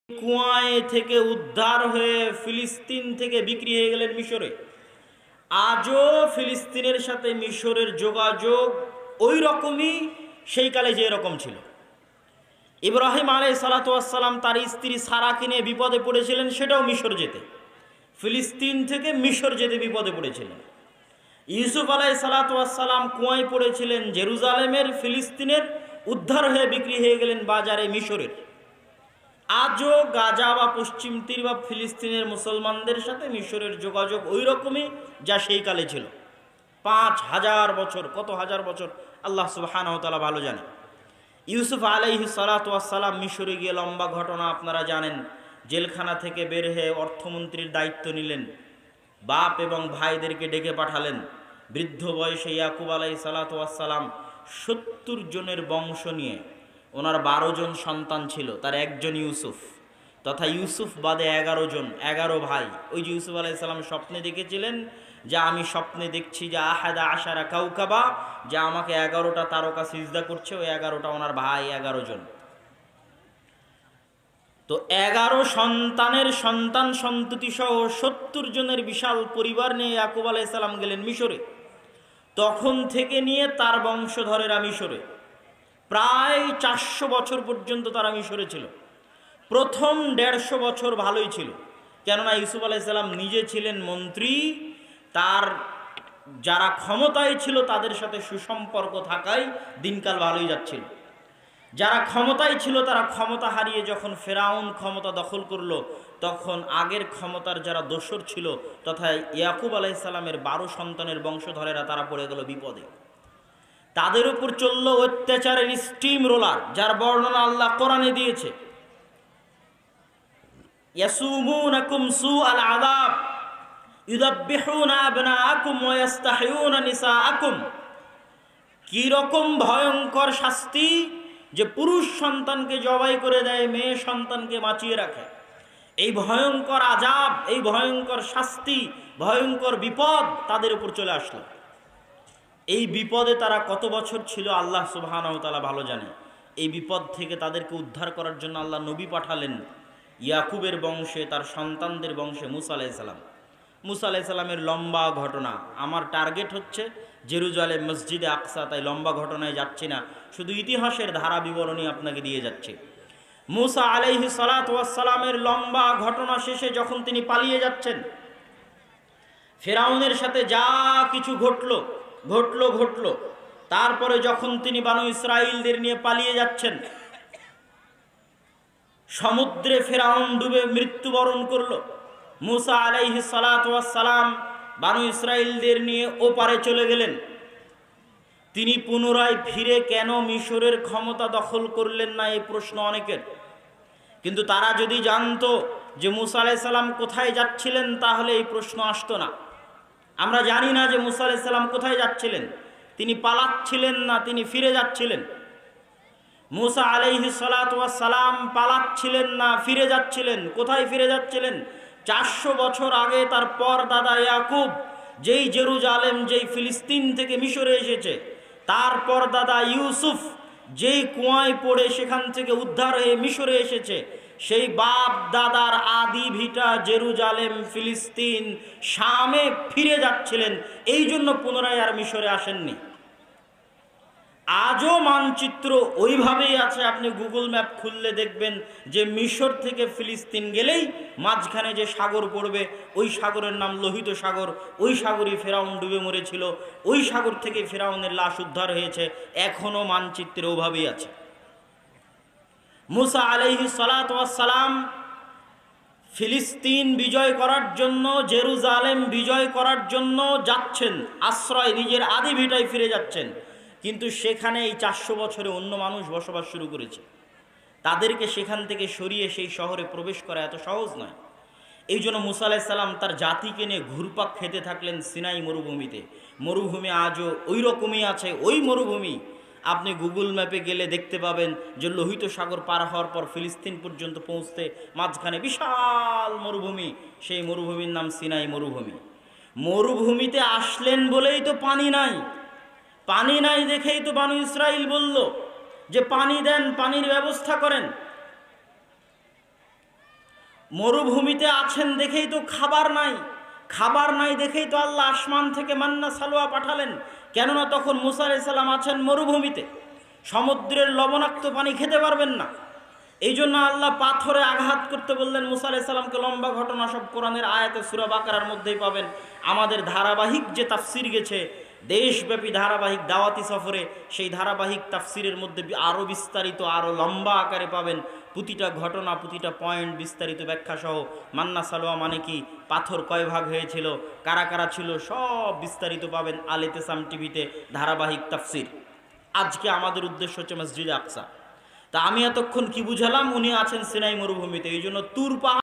কুয়ায় থেকে উদ্ধার হয়ে ফিলিস্তিন থেকে বিক্রি হয়ে গেলেন মিশরে। আজও ফিলিস্তিনের সাথে মিশরের যোগাযোগ ওই রকমই সেই কালে যে রকম ছিল। ইব্রাহিম আলাইহিস সালাতু ওয়াস সালাম তার স্ত্রী সারাকে নিয়ে বিপদে পড়েছিলেন, সেটাও মিশর যেতে, ফিলিস্তিন থেকে মিশর যেতে বিপদে পড়েছিলেন। ইউসুফ আলাইহিস সালাতু ওয়াস সালাম কুয়ায় পড়েছিলেন জেরুজালেমের, ফিলিস্তিনের, উদ্ধার হয়ে বিক্রি হয়ে গেলেন বাজারে মিশরের। আজও গাজা বা পশ্চিম তীর বা ফিলিস্তিনের মুসলমানদের সাথে মিশরের যোগাযোগ ওই রকমই যা সেই কালে ছিল। ৫,০০০ বছর, কত হাজার বছর আল্লাহ সুবহানাহু ওয়া তাআলা ভালো জানে। ইউসুফ আলাইহিস সালাতু ওয়াস সালাম মিশরে গিয়ে লম্বা ঘটনা আপনারা জানেন। জেলখানা থেকে বের হয়ে অর্থমন্ত্রীর দায়িত্ব নিলেন, বাপ এবং ভাইদেরকে ডেকে পাঠালেন। বৃদ্ধ বয়সে ইয়াকুব আলাইহিস সালাতু ওয়াস সালাম ৭০ জনের বংশ নিয়ে, ওনার ১২ জন সন্তান ছিল, তার একজন ইউসুফ, তথা ইউসুফ বাদে ১১ জন, ১১ ভাই। ওই যে ইউসুফ আলাইহিস সালাম স্বপ্নে দেখেছিলেন যে আমি স্বপ্নে দেখছি যে আহাদা আশারা কাউকাবা, যে আমাকে ১১টা তারকা সিজদা করছে, ওই ১১টা ওনার ভাই, ১১ জন। তো ১১ সন্তানের সন্তান সন্ততি সহ ৭০ জনের বিশাল পরিবার নিয়ে ইয়াকুব আলাইহিস সালাম গেলেন মিশরে। তখন থেকে নিয়ে তার বংশধরেরা মিশরে প্রায় ৪০০ বছর পর্যন্ত তারা মিশরে ছিল। প্রথম ১৫০ বছর ভালোই ছিল, কেননা ইউসুফ আলাইহিস সালাম নিজে ছিলেন মন্ত্রী, তার যারা ক্ষমতায় ছিল তাদের সাথে সুসম্পর্ক থাকায় দিনকাল ভালোই যাচ্ছিল। যারা ক্ষমতায় ছিল তারা ক্ষমতা হারিয়ে যখন ফেরাউন ক্ষমতা দখল করলো, তখন আগের ক্ষমতার যারা দোসর ছিল তথা ইয়াকুব আলাইহিস সালামের ১২ সন্তানের বংশধরেরা তারা পড়ে গেল বিপদে। তাদের উপর চলল অত্যাচারের স্টিম রোলার, যার বর্ণনা আল্লাহ কোরআনে দিয়েছে। ইয়াসুমুনাকুম সুআল আযাব ইউযাববিহুনা আবনাআকুম ওয়া ইস্তাহয়ুনা নিসাআকুম। কি রকম ভয়ঙ্কর শাস্তি, যে পুরুষ সন্তানকে জবাই করে দেয়, মেয়ে সন্তানকে বাঁচিয়ে রাখে। এই ভয়ঙ্কর আযাব, এই ভয়ঙ্কর শাস্তি, ভয়ঙ্কর বিপদ তাদের উপর চলে আসলো। এই বিপদে তারা কত বছর ছিল আল্লাহ সুবহানাহু ওয়া তাআলা ভালো জানে। এই বিপদ থেকে তাদেরকে উদ্ধার করার জন্য আল্লাহ নবী পাঠালেন ইয়াকুবের বংশে, তার সন্তানদের বংশে মুসা আলাইহিস সালাম। মুসা আলাইহিস সালামের লম্বা ঘটনা, আমার টার্গেট হচ্ছে জেরুজালেম, মসজিদে আকসা, তাই লম্বা ঘটনায় যাচ্ছি না, শুধু ইতিহাসের ধারা বিবরণী আপনাকে দিয়ে যাচ্ছে। মুসা আলাইহিস সালাতু ওয়াস সালামের লম্বা ঘটনা শেষে যখন তিনি পালিয়ে যাচ্ছেন, ফেরাউনের সাথে যা কিছু ঘটলো, তারপরে যখন তিনি বানু ইসরাইলদের নিয়ে পালিয়ে যাচ্ছেন, সমুদ্রে ফেরাউন ডুবে মৃত্যুবরণ করলো। মুসা আলাইহিস সালাতু ওয়াস সালাম বানু ইসরাইলদের নিয়ে ওপারে চলে গেলেন। তিনি পুনরায় ফিরে কেন মিশরের ক্ষমতা দখল করলেন না, এই প্রশ্ন অনেকের। কিন্তু তারা যদি জানতো যে মুসা আলাইহিস সালাম কোথায় যাচ্ছিলেন, তাহলে এই প্রশ্ন আসতো না। আমরা জানি না যে মুসা আলাইহিস সালাম কোথায় যাচ্ছিলেন, তিনি পালাচ্ছিলেন না তিনি ফিরে যাচ্ছিলেন। মুসা আলাইহিস সালাতু ওয়াস সালাম পালাচ্ছিলেন না ফিরে যাচ্ছিলেন। কোথায় ফিরে যাচ্ছিলেন? ৪০০ বছর আগে তার পর দাদা ইয়াকুব যেই জেরুজালেম, যেই ফিলিস্তিন থেকে মিশরে এসেছে, তারপর দাদা ইউসুফ যেই কুয়ায় পড়ে সেখান থেকে উদ্ধার হয়ে মিশরে এসেছে, সেই বাপ দাদার আদি ভিটা জেরুজালেম, ফিলিস্তিন, শামে ফিরে যাচ্ছিলেন। এই জন্য পুনরায় আর মিশরে আসেননি। আজও মানচিত্র ওইভাবেই আছে। আপনি গুগল ম্যাপ খুললে দেখবেন যে মিশর থেকে ফিলিস্তিন গেলেই মাঝখানে যে সাগর পড়বে, ওই সাগরের নাম লোহিত সাগর। ওই সাগরই ফেরাউন ডুবে মরেছিল, ওই সাগর থেকে ফেরাউনের লাশ উদ্ধার হয়েছে। এখনও মানচিত্রে ওভাবেই আছে। মুসা আলাইহিস সালাতু ওয়াস সালাম ফিলিস্তিন বিজয় করার জন্য, জেরুজালেম বিজয় করার জন্য যাচ্ছেন, আশ্রয় নিজের আদি ভিটায় ফিরে যাচ্ছেন। কিন্তু সেখানে এই ৪০০ বছরে অন্য মানুষ বসবাস শুরু করেছে। তাদেরকে সেখান থেকে সরিয়ে সেই শহরে প্রবেশ করা এত সহজ নয়। এই জন্য মুসা আলাইহিস সালাম তার জাতিকে নিয়ে ঘুরপাক খেতে থাকলেন সিনাই মরুভূমিতে। মরুভূমি আজও ওই রকমই আছে। ওই মরুভূমি আপনি গুগল ম্যাপে গেলে দেখতে পাবেন যে লোহিত সাগর পার হওয়ার পর ফিলিস্তিন পর্যন্ত পৌঁছতে মাঝখানে বিশাল মরুভূমি, সেই মরুভূমির নাম সিনাই মরুভূমি। মরুভূমিতে আসলেন বলেই তো পানি নাই, পানি নাই দেখেই তো বানু ইসরাইল বলল যে পানি দেন, পানির ব্যবস্থা করেন। মরুভূমিতে আছেন দেখেই তো খাবার নাই, খাবার নাই দেখেই তো আল্লাহ আসমান থেকে মান্না সালোয়া পাঠালেন। কেননা তখন মুসা আলাইহিস সালাম আছেন মরুভূমিতে, সমুদ্রের লবণাক্ত পানি খেতে পারবেন না। এই জন্য আল্লাহ পাথরে আঘাত করতে বললেন মুসা আলাইহিস সালামকে। লম্বা ঘটনা সব কোরআনের আয়াতে সূরা বাকারার মধ্যেই পাবেন। আমাদের ধারাবাহিক যে তাফসির গেছে দেশব্যাপী ধারাবাহিক দাওয়াতি সফরে, সেই ধারাবাহিক তাফসিরের মধ্যে আরও বিস্তারিত, আরও লম্বা আকারে পাবেন প্রতিটা ঘটনা, প্রতিটা পয়েন্ট বিস্তারিত ব্যাখ্যা সহ। মান্না সালোয়া মানে কি, পাথর কয় ভাগ হয়েছিল, কারা কারা ছিল, সব বিস্তারিত পাবেন আল ইতিসাম টিভিতে ধারাবাহিক তাফসির। আজকে আমাদের উদ্দেশ্য হচ্ছে মসজিদে আকসা। তা আমি এতক্ষণ কি বুঝালাম, উনি আছেন সিনাই মরুভূমিতে, এই জন্য তুর পাহাড়